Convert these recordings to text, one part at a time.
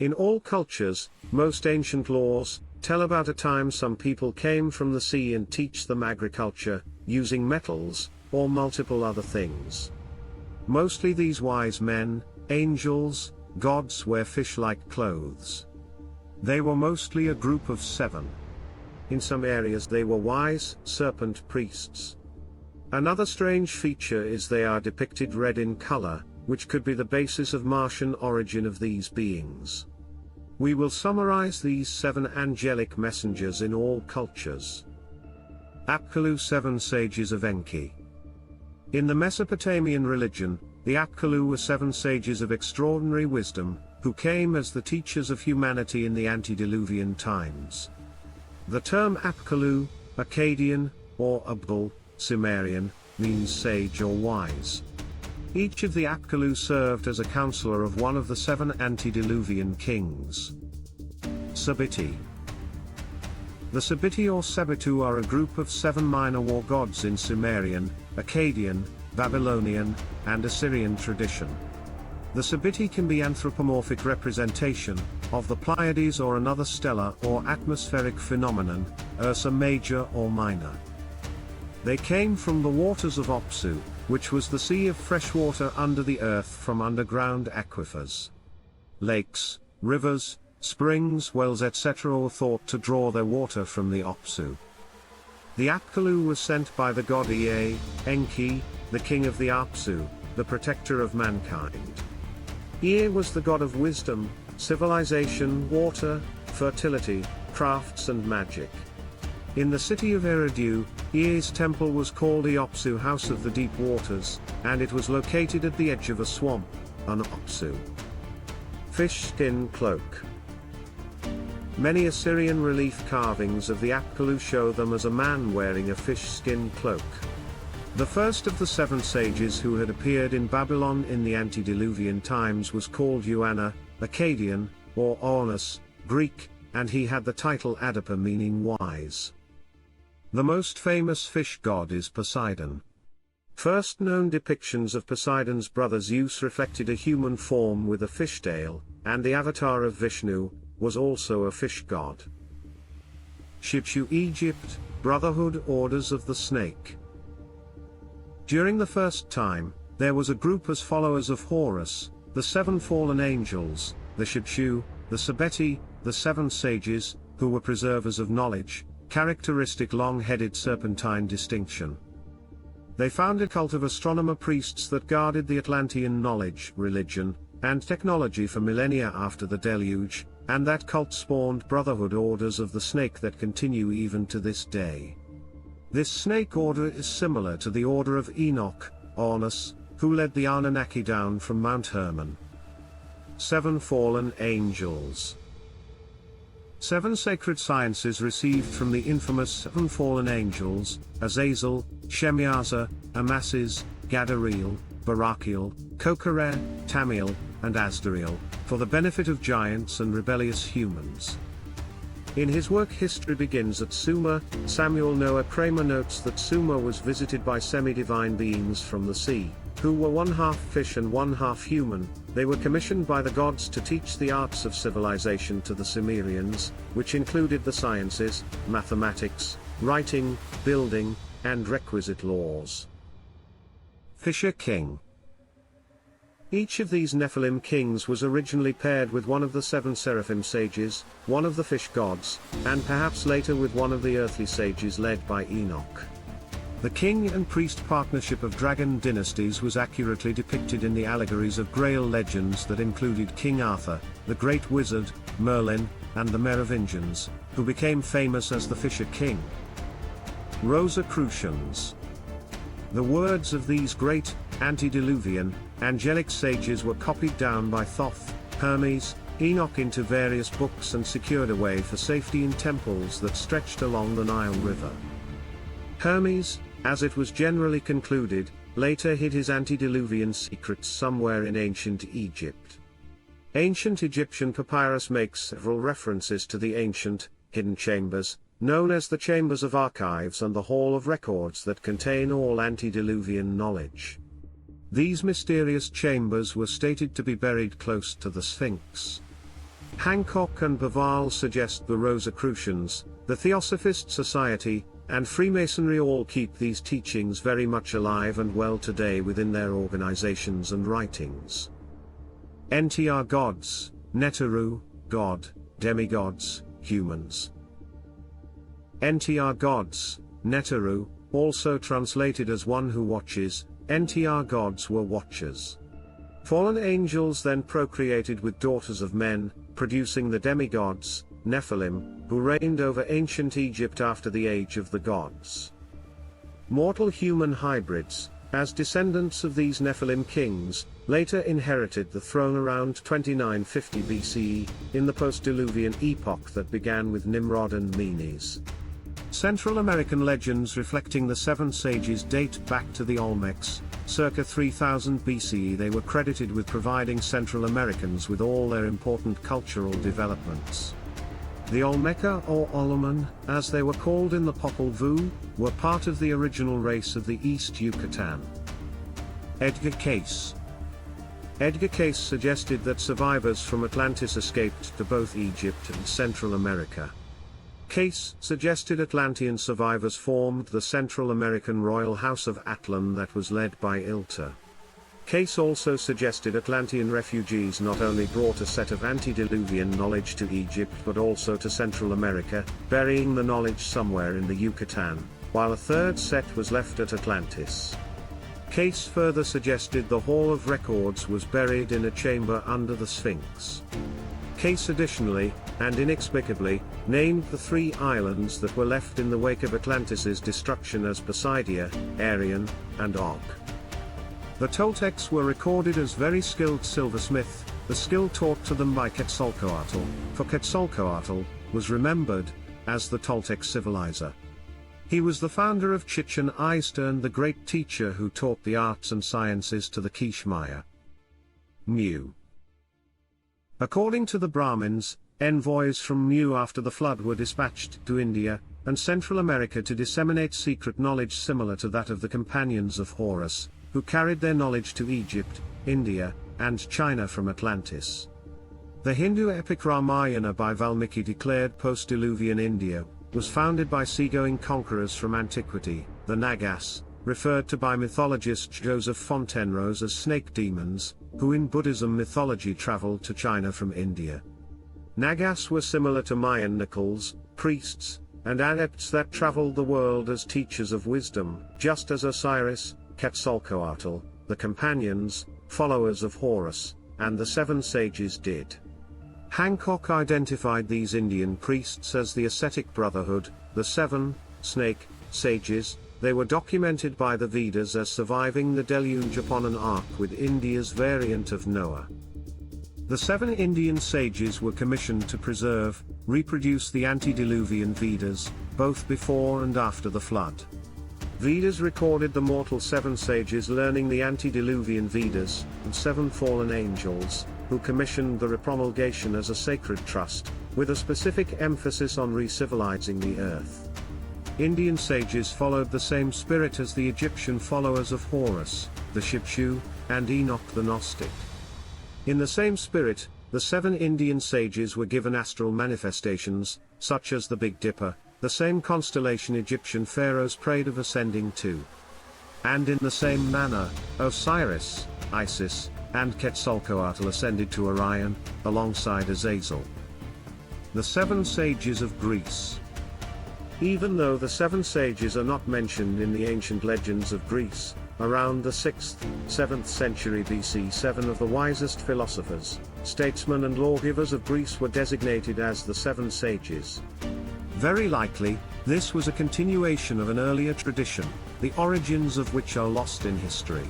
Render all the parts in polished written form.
In all cultures, most ancient laws tell about a time some people came from the sea and teach them agriculture, using metals, or multiple other things. Mostly these wise men, angels, gods wear fish-like clothes. They were mostly a group of 7. In some areas they were wise, serpent priests. Another strange feature is they are depicted red in color, which could be the basis of Martian origin of these beings. We will summarize these 7 angelic messengers in all cultures. Apkallu, 7 sages of Enki. In the Mesopotamian religion, the Apkallu were 7 sages of extraordinary wisdom, who came as the teachers of humanity in the antediluvian times. The term Apkallu, Akkadian, or Abgal, Sumerian, means sage or wise. Each of the Apkallu served as a counselor of one of the 7 antediluvian kings. Sebetti. The Sebetti or Shebtiu are a group of 7 minor war gods in Sumerian, Akkadian, Babylonian, and Assyrian tradition. The Sebetti can be anthropomorphic representation of the Pleiades or another stellar or atmospheric phenomenon, Ursa Major or Minor. They came from the waters of Apsu, which was the sea of fresh water under the earth from underground aquifers. Lakes, rivers, springs, wells etc. were thought to draw their water from the Apsu. The Apkallu was sent by the god Enki, the king of the Apsu, the protector of mankind. Ea was the god of wisdom, civilization, water, fertility, crafts and magic. In the city of Eridu, Ea's temple was called Apsu, House of the Deep Waters, and it was located at the edge of a swamp, an Apsu. Fish skin cloak. Many Assyrian relief carvings of the Apkallu show them as a man wearing a fish skin cloak. The first of the 7 sages who had appeared in Babylon in the antediluvian times was called Oannes, Akkadian, or Oannes, Greek, and he had the title Adipa, meaning wise. The most famous fish god is Poseidon. First known depictions of Poseidon's brother Zeus reflected a human form with a fish tail, and the avatar of Vishnu was also a fish god. Shebtiu, Egypt, Brotherhood Orders of the Snake. During the first time, there was a group as followers of Horus, the 7 fallen angels, the Shebtiu, the Sebetti, the 7 sages, who were preservers of knowledge, characteristic long-headed serpentine distinction. They founded a cult of astronomer priests that guarded the Atlantean knowledge, religion, and technology for millennia after the deluge, and that cult spawned Brotherhood Orders of the Snake that continue even to this day. This snake order is similar to the Order of Enoch, Oannes, who led the Anunnaki down from Mount Hermon. 7 fallen angels. 7 sacred sciences received from the infamous 7 fallen angels, Azazel, Shemiaza, Amasis, Gadariel, Barakiel, Kokare, Tamiel, and Asdariel, for the benefit of giants and rebellious humans. In his work History Begins at Sumer, Samuel Noah Kramer notes that Sumer was visited by semi-divine beings from the sea, who were 1/2 fish and 1/2 human. They were commissioned by the gods to teach the arts of civilization to the Sumerians, which included the sciences, mathematics, writing, building, and requisite laws. Fisher King. Each of these Nephilim kings was originally paired with one of the 7 seraphim sages, one of the fish gods, and perhaps later with one of the earthly sages led by Enoch. The king and priest partnership of dragon dynasties was accurately depicted in the allegories of Grail legends that included King Arthur, the Great Wizard, Merlin, and the Merovingians, who became famous as the Fisher King. Rosicrucians. The words of these great, antediluvian, angelic sages were copied down by Thoth, Hermes, Enoch into various books and secured away for safety in temples that stretched along the Nile River. Hermes, as it was generally concluded, later hid his antediluvian secrets somewhere in ancient Egypt. Ancient Egyptian papyrus makes several references to the ancient, hidden chambers, known as the Chambers of Archives and the Hall of Records that contain all antediluvian knowledge. These mysterious chambers were stated to be buried close to the Sphinx. Hancock and Baval suggest the Rosicrucians, the Theosophist Society, and Freemasonry all keep these teachings very much alive and well today within their organizations and writings. Enti are gods, Neteru, god, demigods, humans. Enti are gods, Neteru, also translated as one who watches, Enti are gods were watchers. Fallen angels then procreated with daughters of men, producing the demigods, Nephilim, who reigned over ancient Egypt after the age of the gods. Mortal human hybrids, as descendants of these Nephilim kings, later inherited the throne around 2950 BCE, in the post-diluvian epoch that began with Nimrod and Menes. Central American legends reflecting the seven sages date back to the Olmecs, circa 3000 BCE. They were credited with providing Central Americans with all their important cultural developments. The Olmeca or Oloman, as they were called in the Popol Vuh, were part of the original race of the East Yucatan. Edgar Cayce. Edgar Cayce suggested that survivors from Atlantis escaped to both Egypt and Central America. Cayce suggested Atlantean survivors formed the Central American royal house of Atlan that was led by Ilta. Cayce also suggested Atlantean refugees not only brought a set of antediluvian knowledge to Egypt but also to Central America, burying the knowledge somewhere in the Yucatan, while a third set was left at Atlantis. Cayce further suggested the Hall of Records was buried in a chamber under the Sphinx. Cayce additionally, and inexplicably, named the three islands that were left in the wake of Atlantis's destruction as Poseidia, Arion, and Og. The Toltecs were recorded as very skilled silversmiths, the skill taught to them by Quetzalcoatl, for Quetzalcoatl was remembered as the Toltec civilizer. He was the founder of Chichen Itza and the great teacher who taught the arts and sciences to the Quiche Maya. Mu. According to the Brahmins, envoys from Mu after the flood were dispatched to India and Central America to disseminate secret knowledge similar to that of the companions of Horus, who carried their knowledge to Egypt, India, and China from Atlantis. The Hindu epic Ramayana by Valmiki declared post-diluvian India was founded by seagoing conquerors from antiquity, the Nagas, referred to by mythologist Joseph Fontenoy as snake demons, who in Buddhism mythology traveled to China from India. Nagas were similar to Mayan Nichols, priests, and adepts that traveled the world as teachers of wisdom, just as Osiris, Quetzalcoatl, the companions, followers of Horus, and the seven sages did. Hancock identified these Indian priests as the ascetic brotherhood, the seven, snake, sages. They were documented by the Vedas as surviving the deluge upon an ark with India's variant of Noah. The seven Indian sages were commissioned to preserve, reproduce the antediluvian Vedas, both before and after the flood. Vedas recorded the mortal seven sages learning the antediluvian Vedas, and seven fallen angels, who commissioned the repromulgation as a sacred trust, with a specific emphasis on re-civilizing the earth. Indian sages followed the same spirit as the Egyptian followers of Horus, the Shebtiu, and Enoch the Gnostic. In the same spirit, the seven Indian sages were given astral manifestations, such as the Big Dipper, the same constellation Egyptian pharaohs prayed of ascending to. And in the same manner, Osiris, Isis, and Quetzalcoatl ascended to Orion, alongside Azazel. The seven sages of Greece. Even though the seven sages are not mentioned in the ancient legends of Greece, around the 6th, 7th century BC, seven of the wisest philosophers, statesmen and lawgivers of Greece were designated as the seven sages. Very likely, this was a continuation of an earlier tradition, the origins of which are lost in history.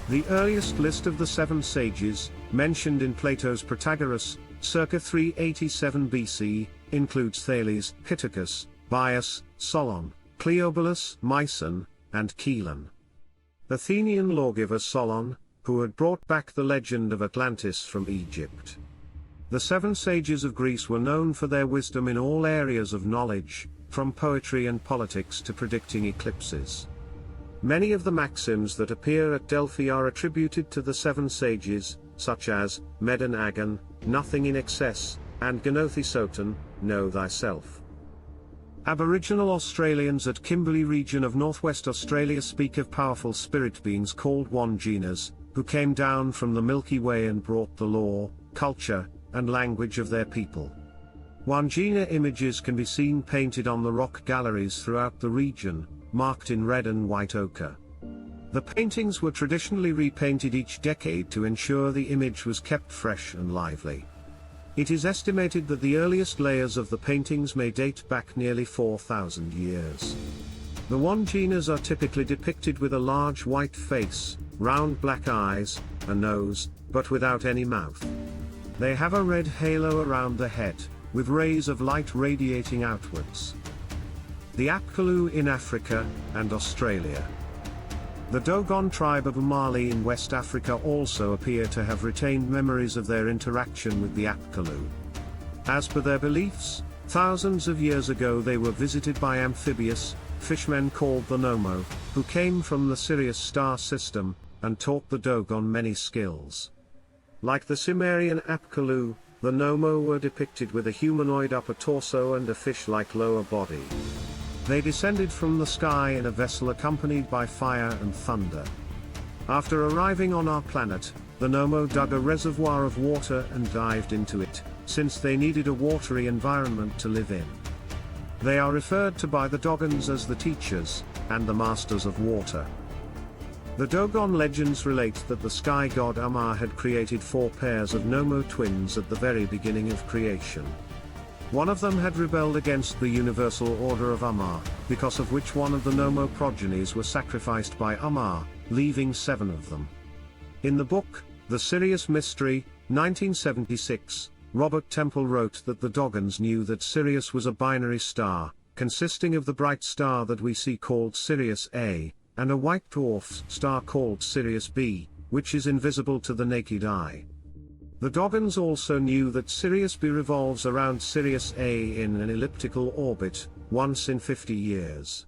The earliest list of the seven sages, mentioned in Plato's Protagoras, circa 387 BC, includes Thales, Pittacus, Bias, Solon, Cleobulus, Myson, and Kelon. Athenian lawgiver Solon, who had brought back the legend of Atlantis from Egypt. The seven sages of Greece were known for their wisdom in all areas of knowledge, from poetry and politics to predicting eclipses. Many of the maxims that appear at Delphi are attributed to the seven sages, such as, Medon Agon, nothing in excess, and Gnothi Soten, know thyself. Aboriginal Australians at Kimberley region of northwest Australia speak of powerful spirit beings called Wanjinas, who came down from the Milky Way and brought the law, culture, and language of their people. Wanjina images can be seen painted on the rock galleries throughout the region, marked in red and white ochre. The paintings were traditionally repainted each decade to ensure the image was kept fresh and lively. It is estimated that the earliest layers of the paintings may date back nearly 4,000 years. The Wanjinas are typically depicted with a large white face, round black eyes, a nose, but without any mouth. They have a red halo around the head, with rays of light radiating outwards. The Apkallu in Africa and Australia. The Dogon tribe of Mali in West Africa also appear to have retained memories of their interaction with the Apkallu. As per their beliefs, thousands of years ago they were visited by amphibious fishmen called the Nomo, who came from the Sirius star system, and taught the Dogon many skills. Like the Sumerian Apkallu, the Nomo were depicted with a humanoid upper torso and a fish-like lower body. They descended from the sky in a vessel accompanied by fire and thunder. After arriving on our planet, the Nomo dug a reservoir of water and dived into it, since they needed a watery environment to live in. They are referred to by the Dogons as the teachers, and the masters of water. The Dogon legends relate that the sky god Amar had created 4 pairs of Nomo twins at the very beginning of creation. One of them had rebelled against the universal order of Amar, because of which one of the Nomo progenies were sacrificed by Amar, leaving 7 of them. In the book, The Sirius Mystery, 1976, Robert Temple wrote that the Dogons knew that Sirius was a binary star, consisting of the bright star that we see called Sirius A, and a white dwarf star called Sirius B, which is invisible to the naked eye. The Dogons also knew that Sirius B revolves around Sirius A in an elliptical orbit, once in 50 years.